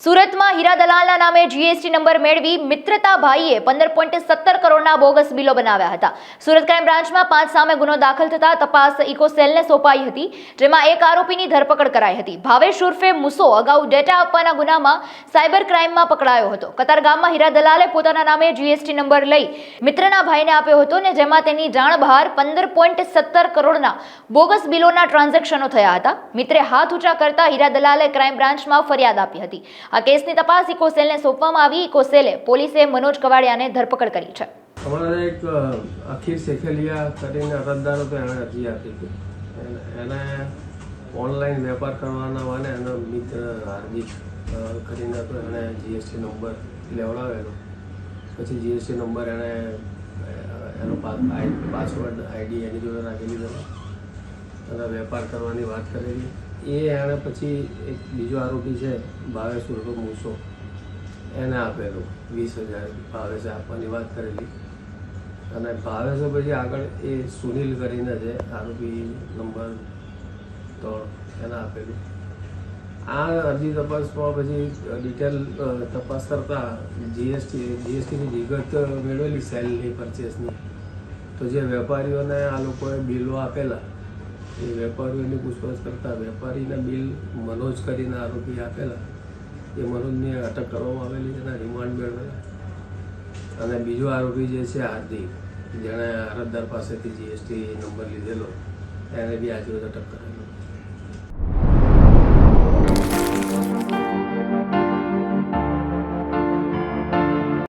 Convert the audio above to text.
સુરતમાં હીરા દલાલના નામે GST number મેળવી મિત્રતાભાઈએ 15.17 કરોડના બોગસ બિલો બનાવ્યા હતા. સુરત ક્રાઇમ બ્રાન્ચમાં 5 સામે ગુનો દાખલ થતા તપાસ ઇકોસેલને સોંપાઈ હતી, જેમાં એક આરોપીની ધરપકડ કરાઈ હતી. ભાવેશ ઉર્ફે મુસો અગાઉ ડેટા આપવાના ગુનામાં સાયબર ક્રાઇમમાં પકડાયો હતો. કતારગામમાં હીરા દલાલે પોતાના નામે જીએસટી નંબર લઈ મિત્રના ભાઈને આપ્યો હતો ને જેમાં તેની જાણ બહાર 15.17 કરોડના બોગસ બિલોના ટ્રાન્ઝેક્શનો થયા હતા. મિત્રે હાથ ઊંચા કરતા હીરા દલાલે ક્રાઇમ બ્રાન્ચમાં ફરિયાદ આપી હતી. આ કેસની તપાસ ઇકોસેલને સોંપવામાં આવી. ઇકોસેલે પોલીસે મનોજ કવાડિયાને ધરપકડ કરી છે. અમારા એક અખિર શેખલિયા કરીને અરજદાર હતો, એણે અરજી આપી હતી. એને ઓનલાઈન વેપાર કરવાના વાને એનો મિત્ર હાર્દિક કરીને હતો, એણે જીએસટી નંબર લેવડાવેલો. પછી જીએસટી નંબર એણે એનો પાસવર્ડ આઈડી એની જોડે રાખી લીધો અને વેપાર કરવાની વાત કરેલી. એણે પછી એક બીજો આરોપી છે ભાવેશ ઉર્ફે મુસો, એને આપેલું 20,000 ભાવેશે આપવાની વાત કરેલી. અને ભાવેશે પછી આગળ એ સુનિલ કરીને છે આરોપી નંબર 3, એને આપેલું. આ અરજી તપાસમાં પછી ડિટેલ તપાસ કરતાં જીએસટીની વિગત મેળવેલી સેલની પરચેસની. તો જે વેપારીઓને આ લોકોએ બિલો આપેલા એ વેપારીઓની પૂછપરછ કરતા વેપારીના બિલ મનોજ કરીને આરોપી આપેલા, એ મનોજની અટક કરવામાં આવેલી, તેના રિમાન્ડ મેળવેલા. અને બીજો આરોપી જે છે હાર્દિક, જેણે અરજદાર પાસેથી જીએસટી નંબર લીધેલો, એને બી આજે અટક કરેલો.